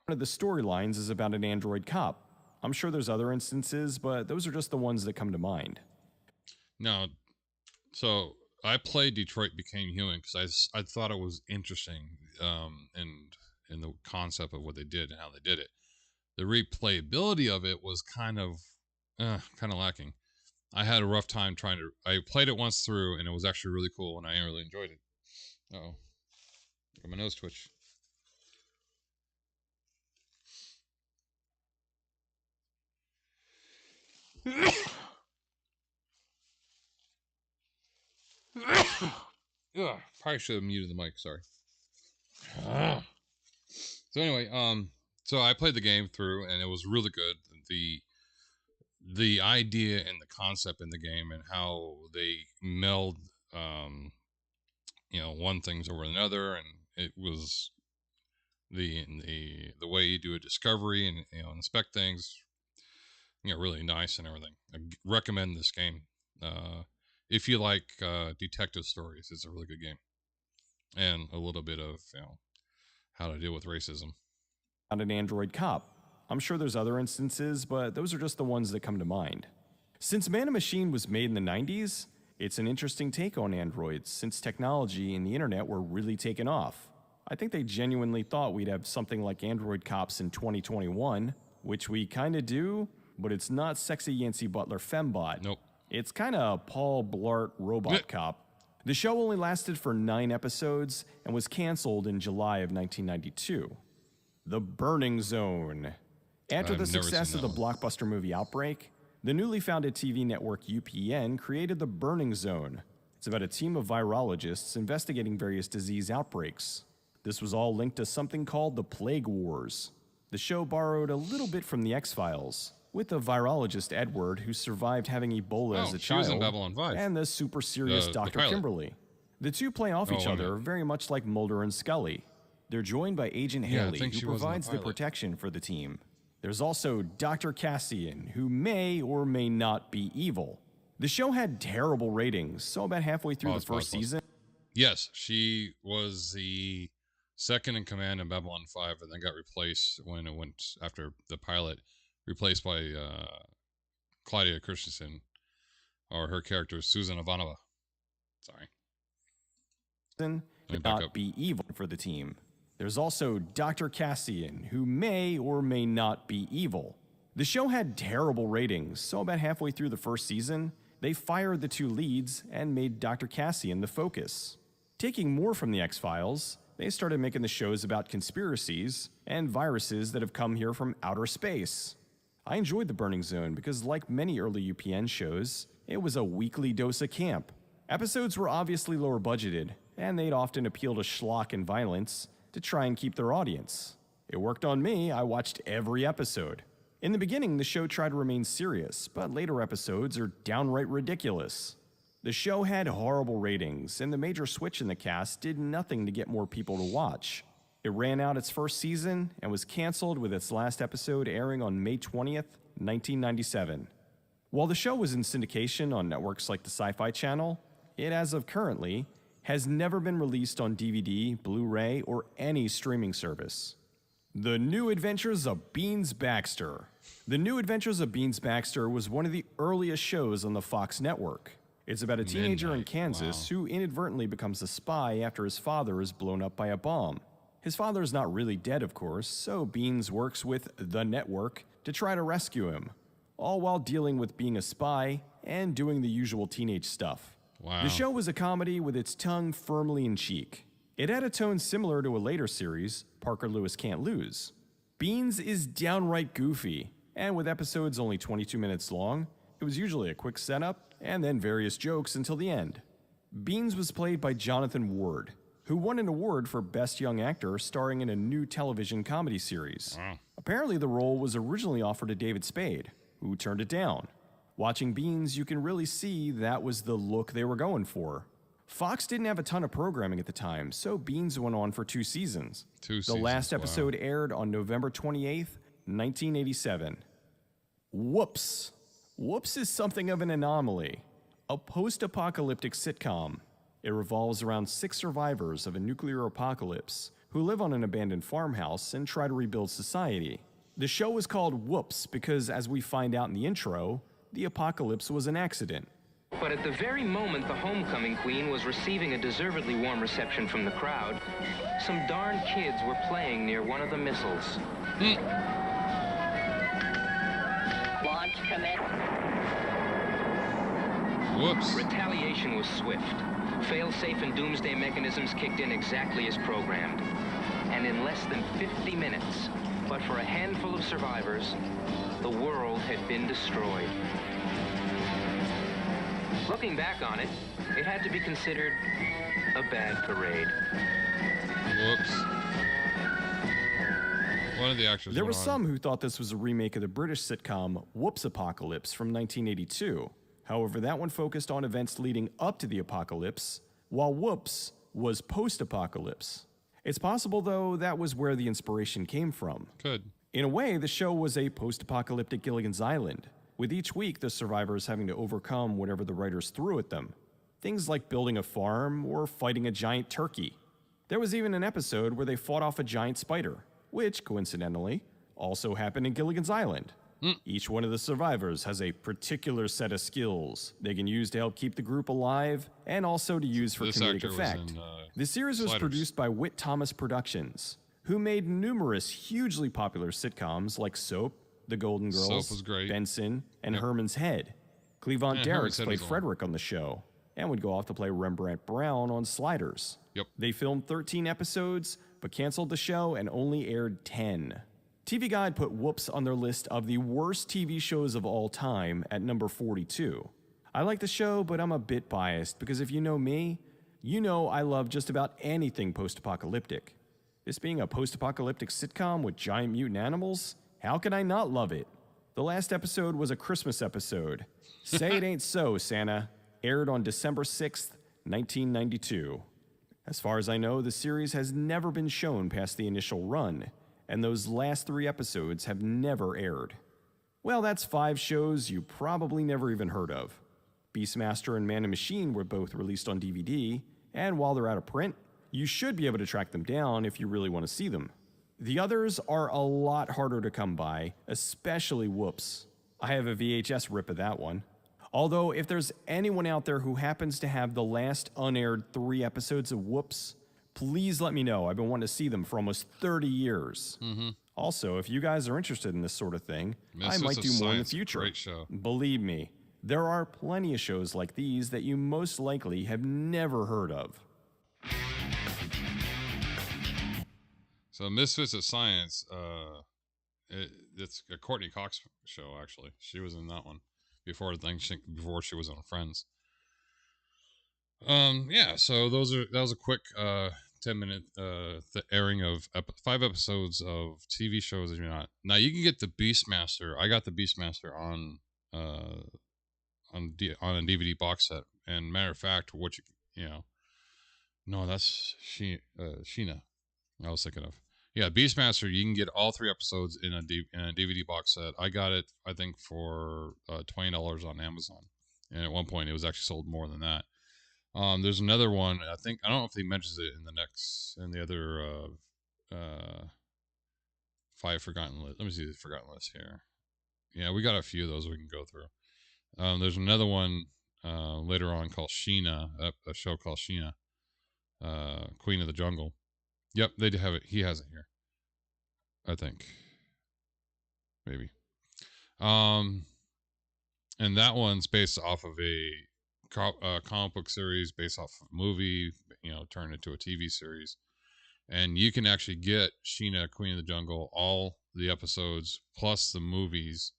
of the storylines is about an android cop. I'm sure there's other instances, but those are just the ones that come to mind. Now, so I played Detroit Became Human because I thought it was interesting, in the concept of what they did and how they did it. The replayability of it was kind of lacking. I had a rough time I played it once through, and it was actually really cool, and I really enjoyed it. Uh-oh. Got my nose twitch. Ugh, probably should have muted the mic, sorry. So anyway, so I played the game through, and it was really good. The idea and the concept in the game, and how they meld, one things over another, and it was the way you do a discovery and inspect things, really nice and everything. I recommend this game. If you like detective stories, it's a really good game, and a little bit of how to deal with racism. Found an android cop. I'm sure there's other instances, but those are just the ones that come to mind. Since Man and Machine was made in the 90s, it's an interesting take on androids, since technology and the internet were really taking off. I think they genuinely thought we'd have something like android cops in 2021, which we kinda do, but it's not sexy Yancey Butler fembot. Nope. It's kinda Paul Blart robot cop. The show only lasted for 9 episodes and was canceled in July of 1992. The Burning Zone. After I've the never success seen of the that one. blockbuster movie Outbreak, the newly founded TV network UPN created The Burning Zone. It's about a team of virologists investigating various disease outbreaks. This was all linked to something called the Plague Wars. The show borrowed a little bit from The X-Files, with the virologist Edward, who survived having Ebola as a she was child, in Babylon 5. and the super serious The Dr. pilot. Kimberly. The two play off each Oh, other okay. very much like Mulder and Scully. They're joined by Agent Yeah, I Haley, think who she was in the provides the pilot. protection for the team. There's also Dr. Cassian, who may or may not be evil. The show had terrible ratings, so about halfway through Pause, the first pause, pause. season, Yes, she was the second in command in Babylon 5, and then got replaced when it went after the pilot, replaced by Claudia Christensen, or her character Susan Ivanova. Sorry. may me back not up. be evil for the team. There's also Dr. Cassian, who may or may not be evil. The show had terrible ratings, so about halfway through the first season, they fired the two leads and made Dr. Cassian the focus. Taking more from the X-Files, they started making the shows about conspiracies and viruses that have come here from outer space. I enjoyed The Burning Zone because, like many early UPN shows, it was a weekly dose of camp. Episodes were obviously lower budgeted, and they'd often appeal to schlock and violence to try and keep their audience. It worked on me. I watched every episode. In the beginning, the show tried to remain serious, but later episodes are downright ridiculous. The show had horrible ratings, and the major switch in the cast did nothing to get more people to watch. It ran out its first season and was canceled, with its last episode airing on May 20th, 1997. While the show was in syndication on networks like the Sci-Fi Channel, it, as of currently, has never been released on DVD, Blu-ray, or any streaming service. The New Adventures of Beans Baxter. The New Adventures of Beans Baxter was one of the earliest shows on the Fox network. It's about a teenager in Midnight, Kansas wow. who inadvertently becomes a spy after his father is blown up by a bomb. His father is not really dead, of course, so Beans works with the network to try to rescue him, all while dealing with being a spy and doing the usual teenage stuff. Wow. The show was a comedy with its tongue firmly in cheek. It had a tone similar to a later series, Parker Lewis Can't Lose. Beans is downright goofy, and with episodes only 22 minutes long, it was usually a quick setup and then various jokes until the end. Beans was played by Jonathan Ward, who won an award for Best Young Actor starring in a new television comedy series. Wow. Apparently, the role was originally offered to David Spade, who turned it down. Watching Beans, you can really see that was the look they were going for. Fox didn't have a ton of programming at the time, so Beans went on for 2 seasons. Two The seasons, last wow. episode aired on November 28th, 1987. Whoops. Whoops is something of an anomaly. A post-apocalyptic sitcom. It revolves around 6 survivors of a nuclear apocalypse who live on an abandoned farmhouse and try to rebuild society. The show was called Whoops because, as we find out in the intro, the apocalypse was an accident. But at the very moment the homecoming queen was receiving a deservedly warm reception from the crowd, some darn kids were playing near one of the missiles. Launch commit. Whoops. Retaliation was swift. Fail-safe and doomsday mechanisms kicked in exactly as programmed. And in less than 50 minutes, but for a handful of survivors, the world had been destroyed. Looking back on it, it had to be considered a bad parade. Whoops. One of the actors. There were some who thought this was a remake of the British sitcom Whoops Apocalypse from 1982. However, that one focused on events leading up to the apocalypse, while Whoops was post-apocalypse. It's possible, though, that was where the inspiration came from. Could. In a way, the show was a post-apocalyptic Gilligan's Island, with each week the survivors having to overcome whatever the writers threw at them. Things like building a farm or fighting a giant turkey. There was even an episode where they fought off a giant spider, which, coincidentally, also happened in Gilligan's Island. Each one of the survivors has a particular set of skills they can use to help keep the group alive and also to use for comedic effect. The series was produced by Whit Thomas Productions, who made numerous hugely popular sitcoms like Soap, The Golden Girls, Soap was great. Benson, and Herman's Head. Cleavant Derricks played Frederick on the show and would go off to play Rembrandt Brown on Sliders. Yep. They filmed 13 episodes, but canceled the show and only aired 10. TV Guide put Whoops on their list of the worst TV shows of all time at number 42. I like the show, but I'm a bit biased because if you know me, you know I love just about anything post-apocalyptic. This being a post-apocalyptic sitcom with giant mutant animals, how can I not love it? The last episode was a Christmas episode. Say It Ain't So, Santa, aired on December 6th, 1992. As far as I know, the series has never been shown past the initial run, and those last 3 episodes have never aired. Well, that's 5 shows you probably never even heard of. Beastmaster and Man and Machine were both released on DVD, and while they're out of print, you should be able to track them down if you really want to see them. The others are a lot harder to come by, especially Whoops. I have a VHS rip of that one. Although, if there's anyone out there who happens to have the last unaired 3 episodes of Whoops, please let me know. I've been wanting to see them for almost 30 years. Also, if you guys are interested in this sort of thing, I might do more in the future. Great show. Believe me, there are plenty of shows like these that you most likely have never heard of. So Misfits of Science, it's a Courtney Cox show, actually. She was in that one before she was on Friends. Yeah, so that was a quick 10-minute airing of 5 episodes of TV shows that you're not. Now you can get the Beastmaster. I got the Beastmaster on a DVD box set. And matter of fact, no, that's Sheena. I was thinking of. Yeah, Beastmaster. You can get all 3 episodes in a DVD box set. I got it, I think, for $20 on Amazon, and at one point it was actually sold more than that. There's another one. I don't know if he mentions it in the other 5 forgotten list. Let me see the forgotten list here. Yeah, we got a few of those we can go through. There's another one later on called Sheena, a show called Sheena, Queen of the Jungle. Yep, they do have it. He has it here, I think. Maybe. And that one's based off of a comic book series based off of a movie, turned into a TV series. And you can actually get Sheena, Queen of the Jungle, all the episodes plus the movies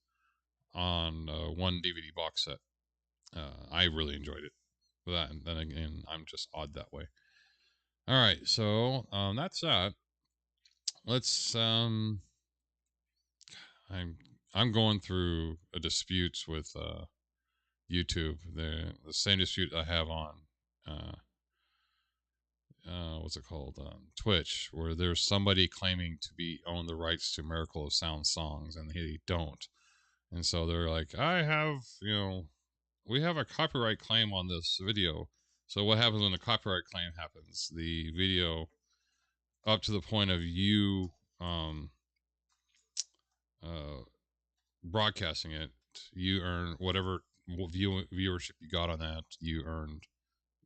on one DVD box set. I really enjoyed it. But that, and then again, I'm just odd that way. All right, so that's that. Let's. I'm going through a disputes with YouTube. The same dispute I have on what's it called? Twitch, where there's somebody claiming to own the rights to Miracle of Sound songs, and they don't. And so they're like, we have a copyright claim on this video. So what happens when the copyright claim happens? The video, up to the point of you broadcasting it, you earn whatever viewership you got on that, you earned,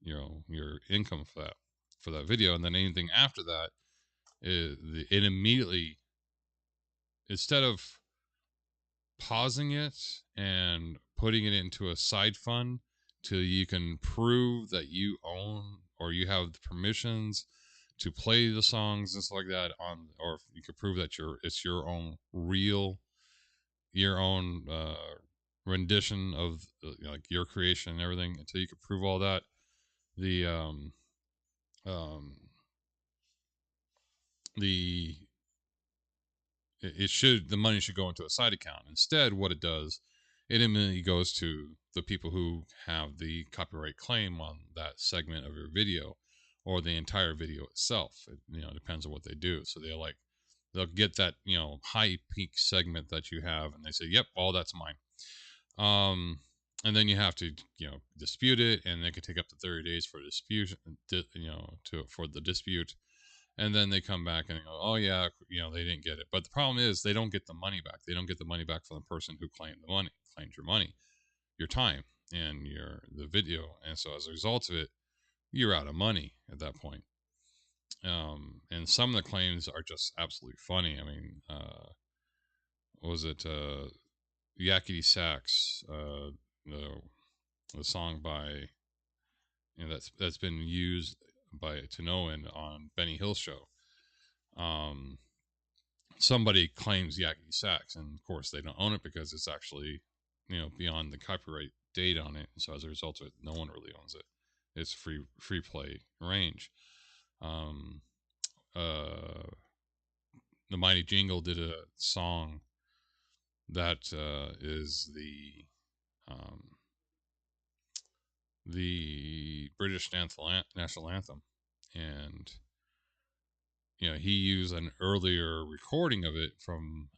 your income for that video. And then anything after that, it immediately, instead of pausing it and putting it into a side fund till you can prove that you own or you have the permissions to play the songs and stuff like that on, or you can prove that it's your own rendition of like your creation and everything. Until you can prove all that, the um the the money should go into a side account. Instead, what it does, it immediately goes to the people who have the copyright claim on that segment of your video or the entire video itself. It depends on what they do. So they'll get that high peak segment that you have, and they say, "Yep, all that's mine." And then you have to dispute it, and it could take up to 30 days for dispute, for the dispute. And then they come back and go, "Oh yeah, they didn't get it." But the problem is they don't get the money back. They don't get the money back from the person who claimed your money, your time, and the video. And so as a result of it, you're out of money at that point. And some of the claims are just absolutely funny. I mean, what was it Yakety Sax, the song by that's been used by Tanoan on Benny Hill's show. Somebody claims Yakety Sax, and of course they don't own it because it's actually beyond the copyright date on it. So as a result of it, no one really owns it. It's free play range. The Mighty Jingle did a song that is the British national anthem, and he used an earlier recording of it from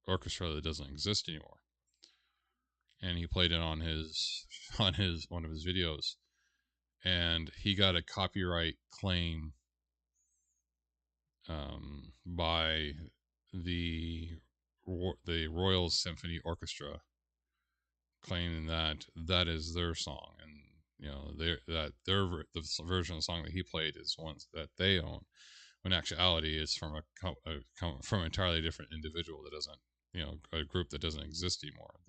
orchestra that doesn't exist anymore, and he played it on one of his videos, and he got a copyright claim by the Royal Symphony Orchestra, claiming that is their song, and the version of the song that he played is one that they own, when actuality it's from from an entirely different individual that doesn't, a group that doesn't exist anymore.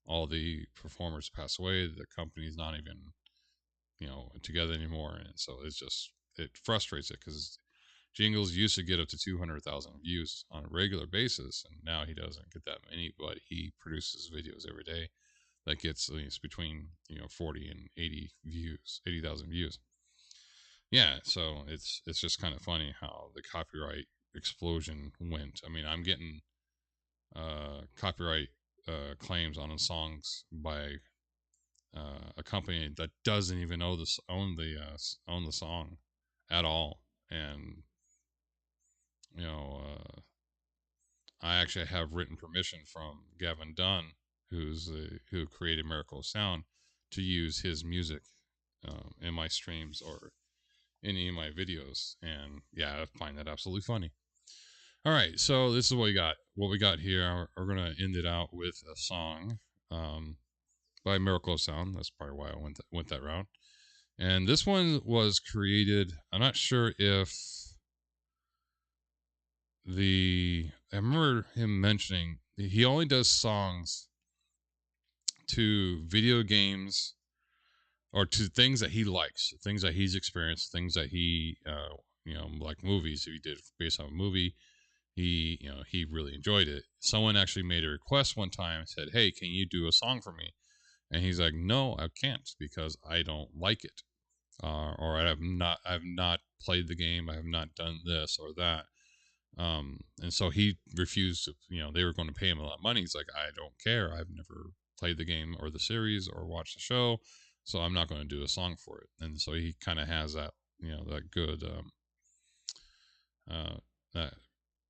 All the performers pass away. The company's not even together anymore, and so it frustrates it because Jingles used to get up to 200,000 views on a regular basis, and now he doesn't get that many. But he produces videos every day that gets at least between 40 and 80,000 views. Yeah, so it's just kind of funny how the copyright explosion went. I mean, I'm getting copyright claims on songs by a company that doesn't even own the song at all, and I actually have written permission from Gavin Dunn, who created Miracle of Sound, to use his music in my streams or any of my videos. And yeah, I find that absolutely funny. All right, so this is what we got. What we got here, we're gonna end it out with a song by Miracle of Sound. That's probably why I went that route. And this one was created. I'm not sure if I remember him mentioning he only does songs to video games or to things that he likes, things that he's experienced, things that he, like movies. If he did based on a movie, he really enjoyed it. Someone actually made a request one time and said, "Hey, can you do a song for me?" And he's like, "No, I can't because I don't like it, or I've not played the game. I have not done this or that." And so he refused to, they were going to pay him a lot of money. He's like, "I don't care. I've never played the game or the series or watched the show, so I'm not going to do a song for it." And so he kind of has that, that good, that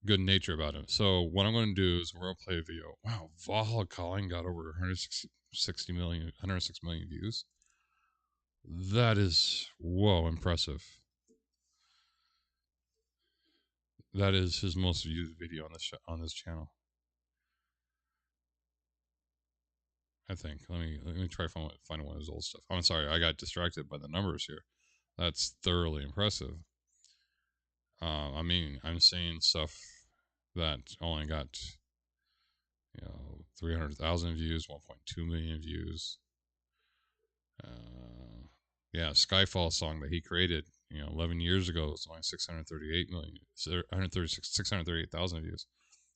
good nature about him. So what I'm going to do is we're going to play a video. Wow, Valhalla Calling got over 106 million views. That is, whoa, impressive. That is his most viewed video on this channel. I think. Let me try find one of his old stuff. I'm sorry, I got distracted by the numbers here. That's thoroughly impressive. I mean, I'm seeing stuff that only got 300,000 views, 1.2 million views. Yeah, Skyfall song that he created 11 years ago was only 638,000 views.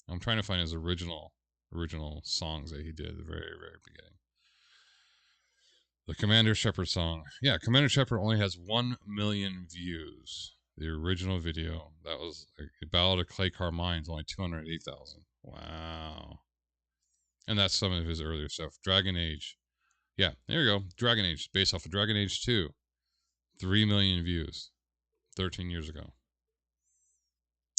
I'm trying to find his original songs that he did at the very, very beginning. The Commander Shepard song. Yeah, Commander Shepard only has 1 million views. The original video, that was a Ballad of Clay Carmine's, only 208,000. Wow. And that's some of his earlier stuff. Dragon Age. Yeah, there you go. Dragon Age, based off of Dragon Age 2. 3 million views. 13 years ago.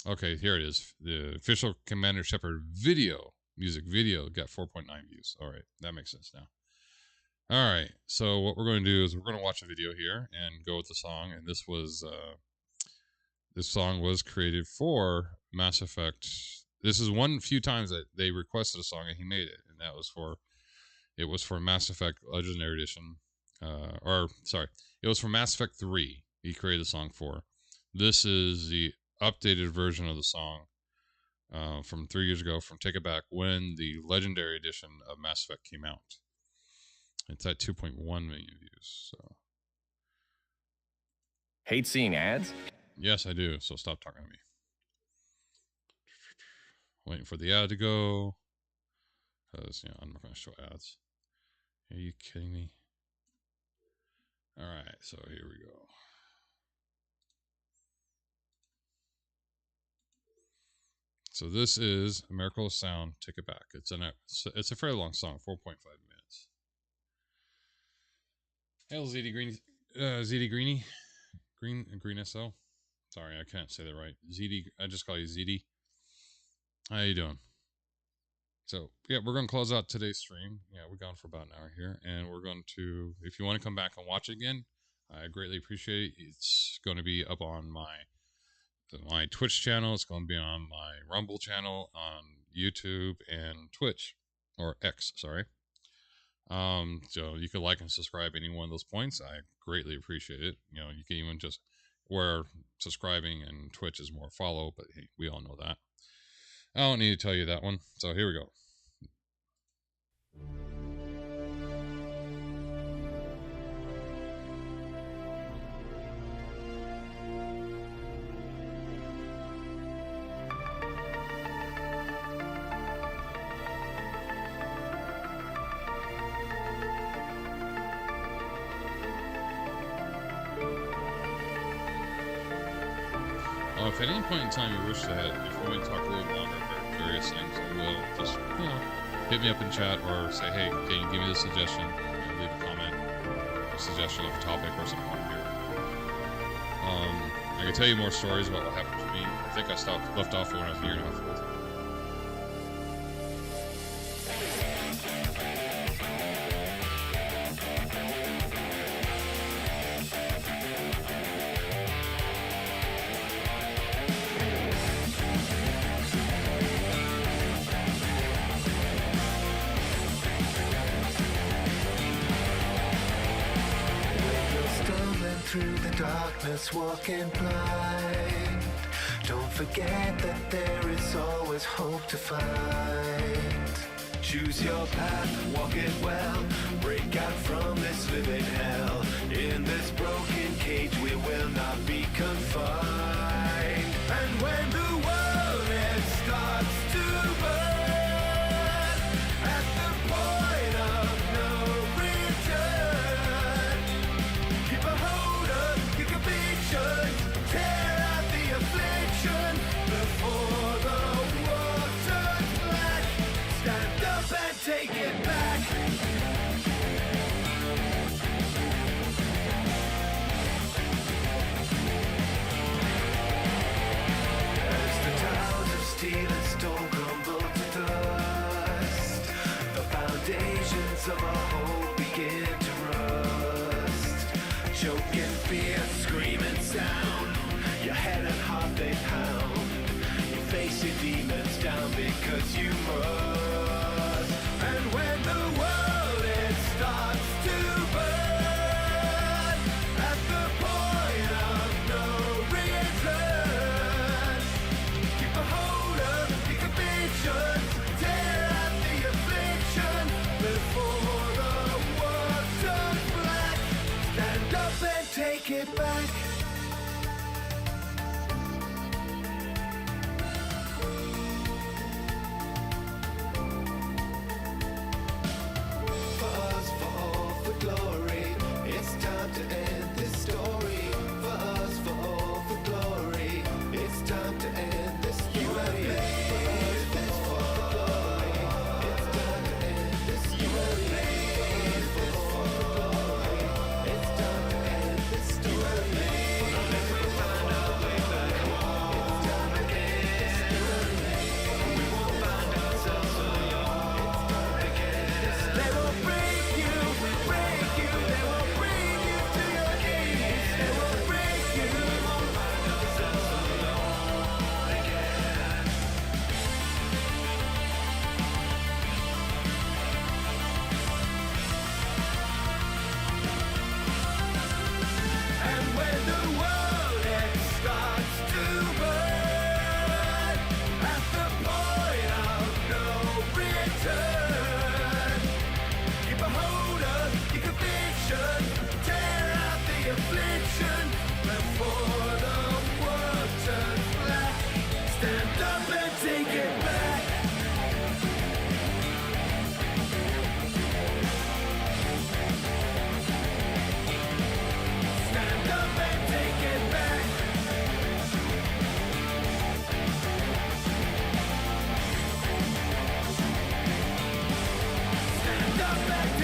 Okay, here it is. The official Commander Shepard video, music video, got 4.9 views. All right, that makes sense now. All right, so what we're going to do is we're going to watch a video here and go with the song. And this song was created for Mass Effect. This is one few times that they requested a song and he made it, and that was for Mass Effect Legendary Edition. It was for Mass Effect 3. He created the song for. This is the updated version of the song from 3 years ago, from Take It Back, when the Legendary Edition of Mass Effect came out. It's at 2.1 million views. So. Hate seeing ads? Yes, I do. So stop talking to me. Waiting for the ad to go. Because, I'm not going to show ads. Are you kidding me? All right, so here we go. So this is A Miracle of Sound, Take It Back. It's a fairly long song, 4.5 minutes. Hail ZD Greenie. Green SL. Sorry, I can't say that right. ZD, I just call you ZD. How you doing? So, yeah, we're going to close out today's stream. Yeah, we're gone for about an hour here. And we're going to, if you want to come back and watch it again, I greatly appreciate it. It's going to be up on my Twitch channel. It's going to be on my Rumble channel, on YouTube and Twitch, or X, sorry. So you can like and subscribe any one of those points. I greatly appreciate it. You can even just, where subscribing and Twitch is more follow, but hey, we all know that. I don't need to tell you that one. So here we go. If at any point in time you wish to, if you want to talk a little longer about various things, I will. Just, hit me up in chat or say, hey, can you give me this suggestion? Leave a comment, a suggestion of a topic or something here. I can tell you more stories about what happened to me. I think I left off when I was a year and a half old. Through the darkness, walking blind. Don't forget that there is always hope to find. Choose your path, walk it well. Break out from this living hell. In this broken cage, we will not be confined. And when the world it starts to burn, at the point of no return, keep a hold of your conviction, tear out the affliction before the war turns black. Stand up and take it back. As the towers of steel and stone crumble to dust, the foundations of our hope begin to rust. Choking fear, screaming sound, your head and heart they pound. You face your demons down because you must. And when the world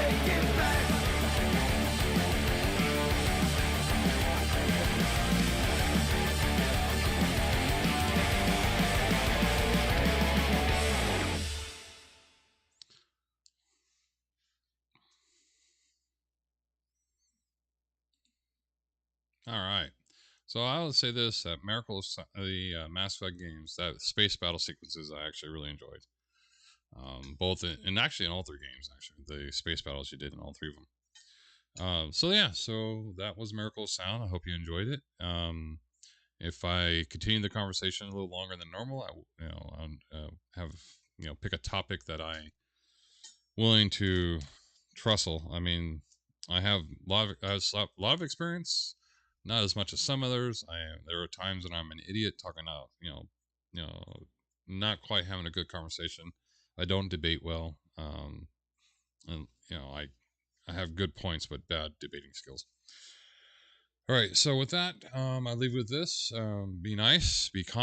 take it back. All right. So I would say this: that Miracle of the Mass Effect games, that space battle sequences, I actually really enjoyed. Both and actually in all three games, actually the space battles you did in all three of them. So yeah, so that was Miracle of Sound. I hope you enjoyed it. If I continue the conversation a little longer than normal, have pick a topic that I willing to trussle. I mean, I have a lot of experience, not as much as some others. There are times when I'm an idiot talking out, not quite having a good conversation. I don't debate well, and I have good points but bad debating skills. All right, so with that, I leave with this: be nice, be kind.